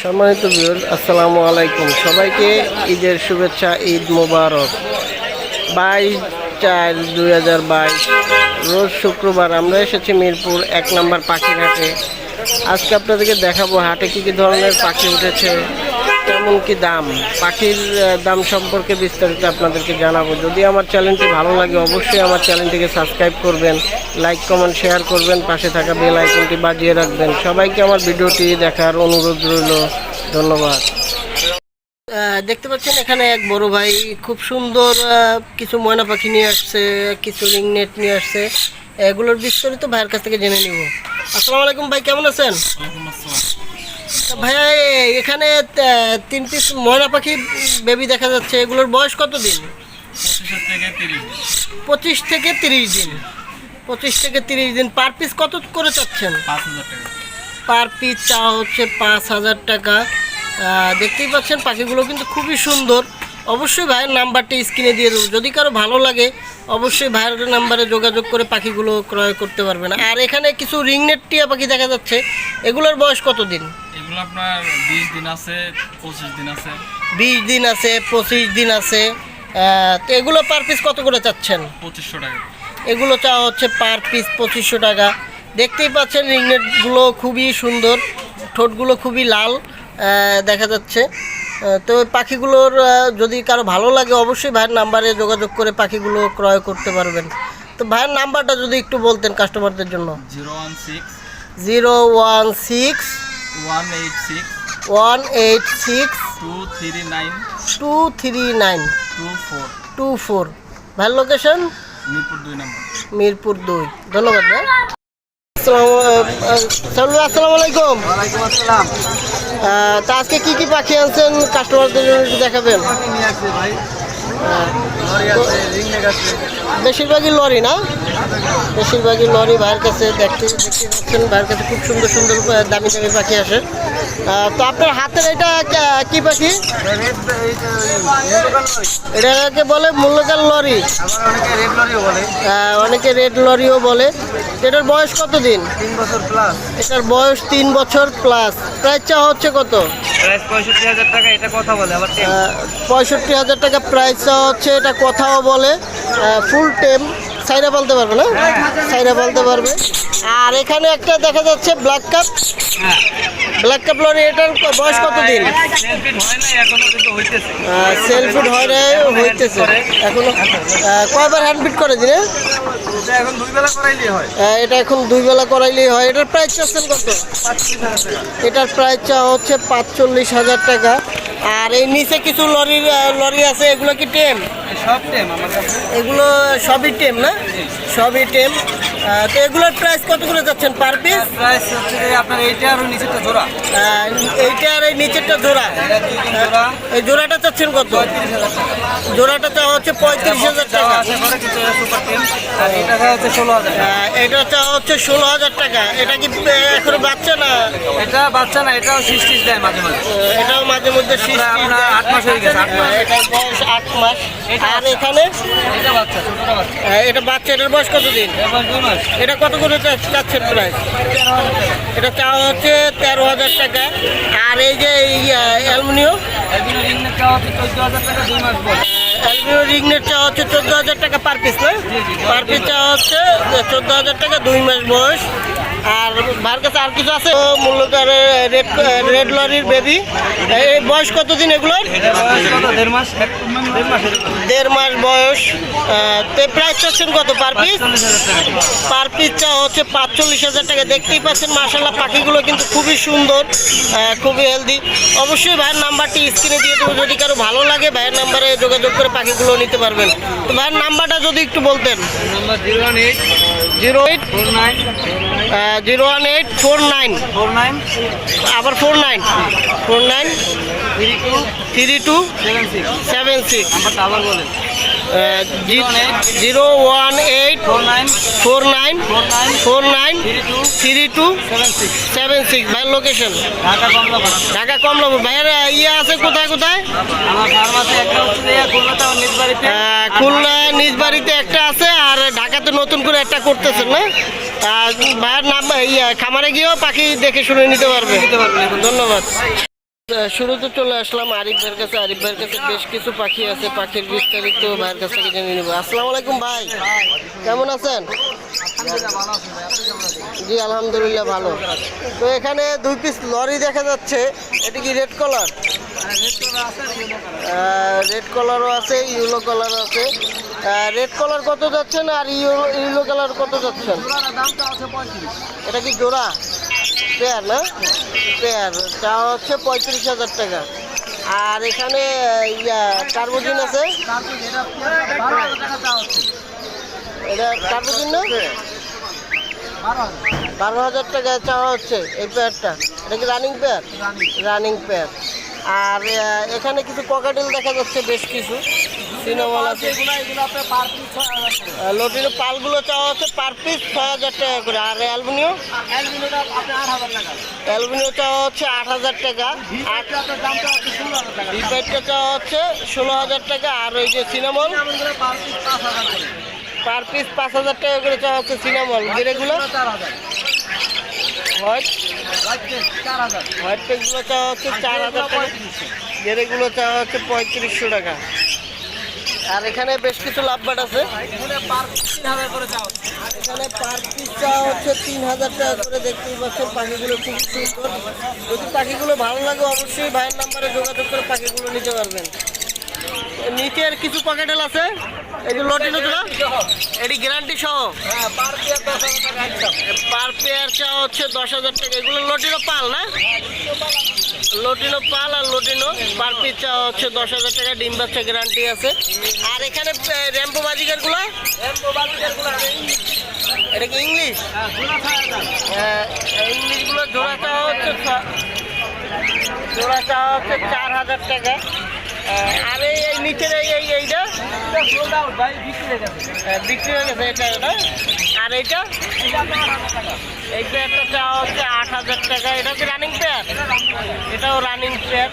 সম্মানিত ভিউয়ার্স, আসসালামু আলাইকুম। সবাইকে ঈদের শুভেচ্ছা। ঈদ মোবারক। 22/4/2022 রোজ শুক্রবার আমরা এসেছি মিরপুর 1 নম্বর পাখির হাটে। আজকে আপনাদেরকে দেখাবো হাটে কী কী ধরনের পাখি উঠেছে, কেমন কি দাম, পাখির দাম সম্পর্কে বিস্তারিত আপনাদেরকে জানাবো। যদি আমার চ্যানেলটি ভালো লাগে অবশ্যই আমার চ্যানেলটিকে সাবস্ক্রাইব করবেন, লাইক কমেন্ট শেয়ার করবেন, পাশে থাকা বেল আইকনটি বাজিয়ে রাখবেন। সবাইকে আমার ভিডিওটি দেখার অনুরোধ রইল। ধন্যবাদ। দেখতে পাচ্ছেন এখানে এক বড় ভাই খুব সুন্দর কিছু ময়না পাখি নিয়ে আসছে, কিছু রিংনেট নিয়ে আসছে। এগুলোর বিস্তারিত ভাইয়ের কাছ থেকে জেনে নিব। আসসালামু আলাইকুম ভাই, কেমন আছেন? ভাইয়া এখানে 3 পিস ময়না পাখি বেবি দেখা যাচ্ছে, এগুলোর বয়স কত দিন? 25 থেকে 30 দিন। 25 থেকে 30 দিন। পার পিস কত করে চাচ্ছেন? 5000 টাকা পার পিস চাওয়া হচ্ছে 5000 টাকা। দেখতেই পাচ্ছেন পাখিগুলো কিন্তু খুবই সুন্দর। অবশ্যই ভাইয়ের নাম্বারটি স্ক্রিনে দিয়ে দেবো, যদি কারো ভালো লাগে অবশ্যই ভাইয়ের নাম্বারে যোগাযোগ করে পাখিগুলো ক্রয় করতে পারবেন। আর এখানে কিছু রিংনেট টিয়া পাখি দেখা যাচ্ছে, এগুলোর বয়স কত দিন? এগুলো আপনার 20 দিন আছে, 25 দিন আছে। 20 দিন আছে, 25 দিন আছে। তো এগুলো পার পিস কত করে চাচ্ছেন? 2500 টাকা। এগুলো চাওয়া হচ্ছে পার পিস 2500 টাকা। দেখতেই পাচ্ছেন রিংনেটগুলো খুবই সুন্দর, ঠোঁটগুলো খুবই লাল দেখা যাচ্ছে। তো পাখিগুলোর যদি কারো ভালো লাগে অবশ্যই ভাইয়ের নাম্বারে যোগাযোগ করে পাখিগুলো ক্রয় করতে পারবেন। তো ভাইয়ের নাম্বারটা যদি একটু বলতেন কাস্টমারদের জন্য। 016 186 186 239 24। ভাইয়ের লোকেশন মিরপুর 2 নম্বর। মিরপুর 2। ধন্যবাদ ভাই। আসসালামু আলাইকুম। ওয়ালাইকুম আসসালাম। তা আজকে কি কি পাখি আনছেন কাস্টমারদের জন্য একটু দেখাবেন? ভাই বেশিরভাগই লরি না? বেশিরভাগই লরি ভাইয়ের কাছে দেখতে পাচ্ছেন। ভাইয়ের কাছে খুব সুন্দর সুন্দর দামি দামি পাখি আসে। তো আপনার হাতের এটা কি পাখি? এটাকে বলে মূল্যকার লরি, অনেকে রেড লরিও বলে। এটার বয়স কত দিন? 3 বছর প্লাস। এটার বয়স 3 বছর প্লাস। প্রাইস চাওয়া হচ্ছে কত? প্রাইস 65000 টাকা। এটা কথা বলে আবার 65,000 টাকা প্রাইস চাওয়া হচ্ছে। এটা কথাও বলে, ফুল টেম। সাইরা বলতে পারবে না? সাইরা বলতে পারবে। আর এখানে একটা দেখা যাচ্ছে black cup. Black cup lorry, এটার বয়স কত দিন? সেলফিট হয় না, হইতেছে এখনো। কয়বার হ্যান্ডফিট করে দিনে? এটা এখন 2 বেলা করাইলেই হয়। এটার প্রাইস চাচ্ছেন কত? এটার প্রাইস চাওয়া হচ্ছে 45,000 টাকা। আর এই নিচে কিছু লরি আছে, এগুলো কি টেম? সব টেম আমার কাছে। এগুলো সবই টেম না? সবই টেম। তো এগুলোর প্রাইস কত করে যাচ্ছেন পার পিস? প্রাইস হচ্ছে আপনার এইটা আর নিচেরটা জোড়া। এইটা আর এই নিচেরটা জোড়া। এই জোড়াটা চাচ্ছেন কত? জোড়াটা চাওয়া হচ্ছে 35,000 টাকা। এটা চাওয়া হচ্ছে 16,000 টাকা। এটা কি এখন বাচ্চা না? এটা বাচ্চা না, এটাও শীষ দেয় মাঝে মাঝে। এটাও মাঝে মধ্যে শীষ। আপনার 8 মাস হয়ে গেছে। 8 মাস। এটার বয়স 8 মাস। আর এখানে এটা বাচ্চা, ছোটটা বাচ্চা। এটা বাচ্চা। এটার বয়স কত দিন? এবার 2 মাস। এটা কত করে চাচ্ছেন প্রাইস? এটা চাওয়া হচ্ছে 13,000 টাকা। আর এই যে অ্যালুমিনিয়াম রিংনেট চাওয়া হচ্ছে 14,000 টাকা। 2 মাস বয়স। অ্যালুমিনিয়াম রিংনেট চাওয়া হচ্ছে 14,000 টাকা পার পিস না? পার পিস চাওয়া হচ্ছে 14,000 টাকা, 2 মাস বয়স। আর ভাইয়ের কাছে আর কিছু আছে মূল্যকার রেড লরির বেবি। এই বয়স কত দিন এগুলোর? 1.5 মাস। 1.5 মাস বয়স। তো প্রাইস চাচ্ছেন কত পার পিস? পার পিস চাওয়া হচ্ছে 45,000 টাকা। দেখতেই পাচ্ছেন মাশাআল্লাহ পাখিগুলো কিন্তু খুবই সুন্দর, খুবই হেলদি। অবশ্যই ভাইয়ের নাম্বারটি স্ক্রিনে দিয়ে দেবো, যদি কারো ভালো লাগে ভাইয়ের নাম্বারে যোগাযোগ করে পাখিগুলো নিতে পারবেন। তো ভাইয়ের নাম্বারটা যদি একটু বলতেন। নাম্বার 01849 01849 আবার 49 32 76। নাম্বারটা আবার বলেন। 01849 32 76। ভাইয়ের লোকেশন ঢাকা কমলাপুর। ঢাকা কমলাপুর। ভাইয়ের আছে কোথায় কোথায়? আমার ফার্মাসি একটা হচ্ছে খুলনাতে, নিজ বাড়িতে। খুলনা নিজ বাড়িতে একটা আছে, আর ঢাকাতে নতুন করে একটা করতেছেন না? ভাইয়ের নাম খামারে গিয়েও পাখি দেখে শুনে নিতে পারবে। ধন্যবাদ। শুরুতে চলে আসলাম আরিফ ভাইয়ের কাছে। আরিফ ভাইয়ের কাছে বেশ কিছু পাখি আছে, পাখির বিস্তারিত ভাইয়ের কাছ থেকে জেনে নিব। আসসালামু আলাইকুম ভাই, কেমন আছেন? জি আলহামদুলিল্লাহ ভালো। তো এখানে 2 পিস লরি দেখা যাচ্ছে, এটা কি রেড কালার? রেড কালারও আছে, ইয়েলো কালারও আছে। রেড কালার কত যাচ্ছেন আর ইয়েলো কালার কত যাচ্ছেন? এটা কি জোড়া পেয়ার না? পেয়ার চা হচ্ছে 35,000 টাকা। আর এখানে টার্বোজিন আছে, এটা টার্বোজিন না? 12,000 টাকা চাওয়া হচ্ছে এই পেয়ারটা। এটা কি রানিং পেয়ার? Running pair. আর এখানে কিছু ককাটেল দেখা যাচ্ছে, বেশ কিছু সিনেমল আছে। লটিনো পালগুলো চাওয়া হচ্ছে পার পিস 6,000 টাকা করে। আর অ্যালবিনিও চাওয়া হচ্ছে 8,000 টাকা। আর ভিপাইটটা চাওয়া হচ্ছে 16,000 টাকা। আর ওই যে সিনেমল পার পিস 5,000 টাকা করে চাওয়া হচ্ছে সিনেমল। গিরেগুলো হোয়াইট পেকগুলো চাওয়া হচ্ছে 4,000 টাকা। গেরেগুলো চাওয়া হচ্ছে 3500 টাকা। আর এখানে বেশ কিছু লাভবাট আছে, এখানে পার পিস চাওয়া হচ্ছে 3,000 টাকা করে। দেখতেই পাচ্ছেন পাখিগুলো খুব সুন্দর। যদি পাখিগুলো ভালো লাগে অবশ্যই ভাইয়ের নাম্বারে যোগাযোগ করে পাখিগুলো নিতে পারবেন। নিচের কিছু পকেটেল আছে, এই যে লটিনো জোড়া, এটি গ্যারান্টি সহ পার পেয়ার চাওয়া হচ্ছে 10,000 টাকা। এগুলো লটিনো পাল না? লটিনো পাল আর লটিনো পার পিস চাওয়া হচ্ছে 10,000 টাকা। ডিম বাচ্চা গ্যারান্টি আছে। আর এখানে র্যাম্পো বাজিকারগুলো, এটা কি ইংলিশ? ইংলিশগুলো জোড়া চাওয়া হচ্ছে 4,000 টাকা। আর এই নিচের এইটা বিক্রি হয়ে গেছে, এটা ওটা। আর এইটা একটা চাওয়া হচ্ছে 8,000 টাকা। এটা কি রানিং পেয়ার? এটাও রানিং পেয়ার।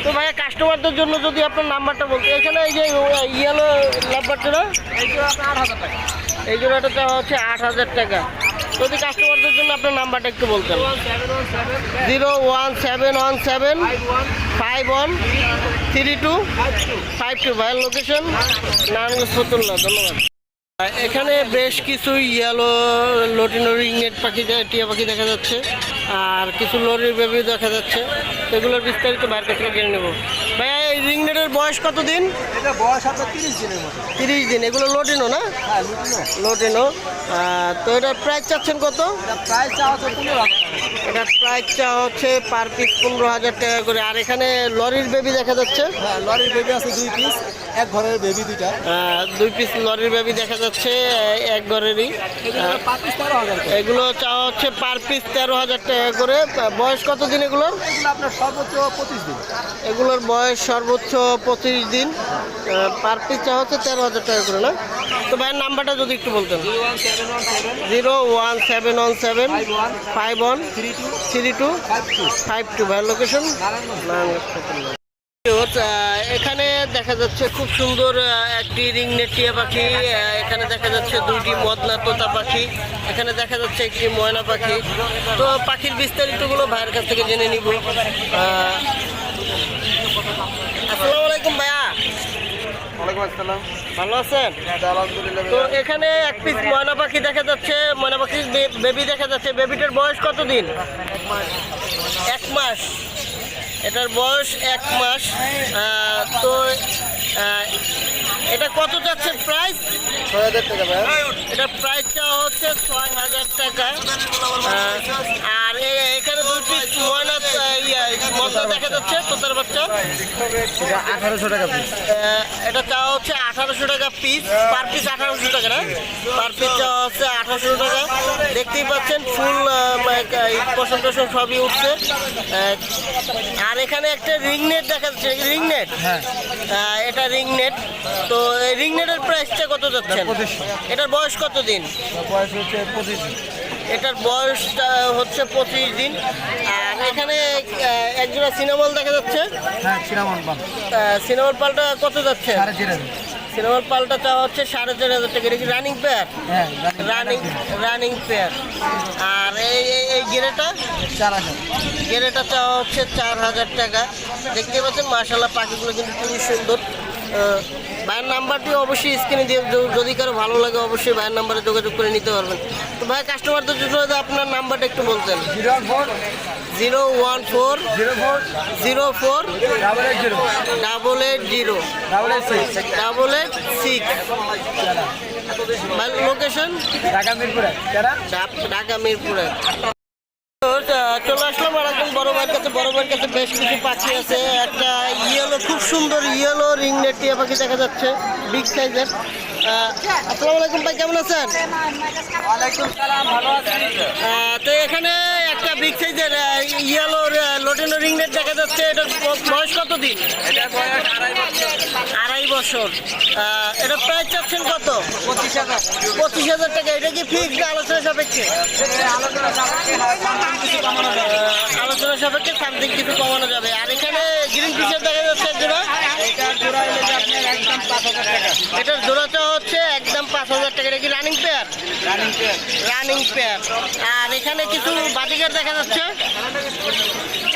তো ভাইয়া কাস্টমারদের জন্য যদি আপনার নাম্বারটা বলতে, এখানে এই যে ইয়েলো লাভবারটা, এই জোড়াটা চাওয়া হচ্ছে 8,000 টাকা। যদি কাস্টমারদের জন্য আপনার নাম্বারটা একটু বলতেন। 01715513252। ভাইয়ের লোকেশন নারায়ণগঞ্জ ফতুল্লা। ধন্যবাদ। এখানে বেশ কিছু ইয়েলো লটিনো রিংনেট পাখি, টিয়া পাখি দেখা যাচ্ছে। আর কিছু লরির বেবি দেখা যাচ্ছে। এগুলোর বিস্তারিত বাইরের কাছে জেনে নেব। ভাইয়া এই রিংনেটের বয়স কত দিন? এটা বয়স আপনার 30 দিনের মতো। 30 দিন। এগুলো লটিনো না? হ্যাঁ লটিনো। তো এটার প্রাইস চাচ্ছেন কত? এটা প্রাইস চাওয়া হচ্ছে 15,000 টাকা। এটার প্রাইস চাওয়া হচ্ছে পার পিস 15,000 টাকা করে। আর এখানে লরির বেবি দেখা যাচ্ছে, হ্যাঁ লরির বেবি আছে 2 পিস, এক ঘরের বেবি 2টা। 2 পিস লরির বেবি দেখা যাচ্ছে, এক ঘরেরই। পার পিস 13,000 টাকা। এগুলো চাওয়া হচ্ছে পার পিস 13,000 টাকা করে। বয়স কত দিন এগুলোর? এগুলো আপনার সর্বোচ্চ 25 দিন। এগুলোর বয়স সর্বোচ্চ 25 দিন। পার পিস চাওয়া হচ্ছে 13,000 টাকা করে না? তো ভাইয়ের নাম্বারটা যদি একটু বলতেন। 01717513252। ভাইয়ের লোকেশন এখানে দেখা যাচ্ছে খুব সুন্দর একটি রিংনেট টিয়া পাখি। এখানে দেখা যাচ্ছে 2টি মদনা তোতা পাখি। এখানে দেখা যাচ্ছে একটি ময়না পাখি। তো পাখির বিস্তারিতগুলো ভাইয়ের কাছ থেকে জেনে নিব। আসসালামু আলাইকুম ভাইয়া। ওয়ালাইকুম আসসালাম। ভালো আছেন? আলহামদুলিল্লাহ। তো এখানে এক পিস ময়না পাখি দেখা যাচ্ছে, ময়না পাখির বেবি দেখা যাচ্ছে। বেবিটার বয়স কত দিন? 1 মাস। এটার বয়স 1 মাস। তো এটা কত যাচ্ছে প্রাইস? 6,000 টাকা ভাই। এটা প্রাইসটা হচ্ছে 6,000 টাকা। আর এখানে 2 পিস ময়না মদনা দেখা যাচ্ছে, তোতার বাচ্চা। এটা 1,800 টাকা পিস। এটা চাওয়া হচ্ছে 1,800 টাকা পিস। পার পিস 1,800 টাকা না? পার পিস চাওয়া হচ্ছে 1,800 টাকা। দেখতেই পাচ্ছেন ফুল পশম টসম সবই উঠছে। আর এখানে একটা রিংনেট দেখা যাচ্ছে, রিংনেট। হ্যাঁ এটা রিংনেট। তো এই রিংনেটের প্রাইসটা কত যাচ্ছে? 2500। এটার বয়স কত দিন? বয়স হচ্ছে 25 দিন। এটার বয়সটা হচ্ছে 25 দিন। আর এখানে একজোড়া সিনেমল দেখা যাচ্ছে। হ্যাঁ সিনামন পান। সিনেমল পালটা কত যাচ্ছে? 3,500। সিনেমার পালটা চাওয়া হচ্ছে 4,500 টাকা। এটা কি রানিং পেয়ার? হ্যাঁ রানিং পেয়ার। আর এই গেরেটা? 4,000। গেরেটা চাওয়া হচ্ছে 4,000 টাকা। দেখতে পাচ্ছেন মাশাআল্লাহ পাখিগুলো কিন্তু খুবই সুন্দর। ভাইয়ের নাম্বারটি অবশ্যই স্ক্রিনে দিয়ে যদি কারো ভালো লাগে অবশ্যই ভাইয়ের নাম্বারে যোগাযোগ করে নিতে পারবেন। তো ভাই কাস্টমারদের জন্য আপনার নাম্বারটা একটু বলতেন। 014 014 04 880 880 886। ভাই লোকেশন? ঢাকা মিরপুরে। ঢাকা মিরপুরে। চলে আসলাম আর একজন বড় ভাইয়ের কাছে। বড় ভাইয়ের কাছে বেশ কিছু পাখি আছে। একটা ইয়েলো, খুব সুন্দর ইয়েলো রিংনেট টিয়া পাখি দেখা যাচ্ছে, বিগ সাইজের। আসসালামু আলাইকুম ভাই, কেমন আছেন? ওয়ালাইকুম সালাম, ভালো আছি। তো এখানে একটা বিগ সাইজের ইয়েলো লোটেনো রিংনেট দেখা যাচ্ছে। এটার বয়স কত দিন? এটা বয়স 2.5 বছর। 2.5 বছর। এটা প্রাইস চাচ্ছেন কত? 25,000। 25,000 টাকা। এটা কি ফিক্সড আলোচনা সাপেক্ষে? আলোচনা সাপেক্ষে কিছু কমানো যাবে। আলোচনা সাপেক্ষে সামথিং কিছু কমানো যাবে। আর এখানে গ্রিন ফিশার দেখা যাচ্ছে এক জোড়া। এটার জোড়া হলে যে আপনার একদম 5,000 টাকা। এটার জোড়াটা হচ্ছে একদম 5,000 টাকা। এটা কি running pair? Running pair. Running pair. আর এখানে কিছু বাজিকার দেখা যাচ্ছে।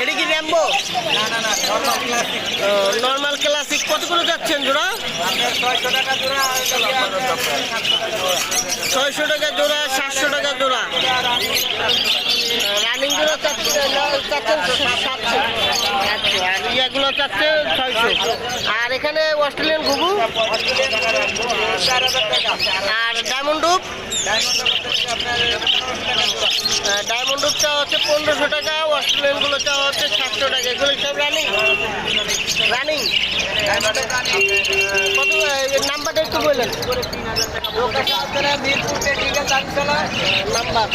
এটা কি র্যাম্বো? না, নরমাল ক্লাসিক। Normal classic. কত করে যাচ্ছেন জোড়া? আপনার 600 টাকা জোড়া আর এটা দিয়ে আপনার 600 টাকা জোড়া, 700 টাকা জোড়া। রানিং জোড়া চাচ্ছেন 700। আর ইয়েগুলো চাচ্ছে 600। আর এখানে অস্ট্রেলিয়ান ঘুঘু আর ডায়মন্ড ডুব। ডায়মন্ড ডুবটা হচ্ছে 1500 টাকা। অস্ট্রেলিয়ানগুলো চাওয়া হচ্ছে 700 টাকা। এগুলো সব রানিং। কত নাম্বারটা একটু বললেন? নাম্বার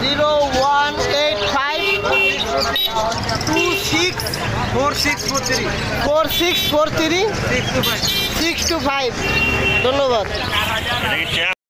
0185 26 4643 4643 625। 625। ধন্যবাদ।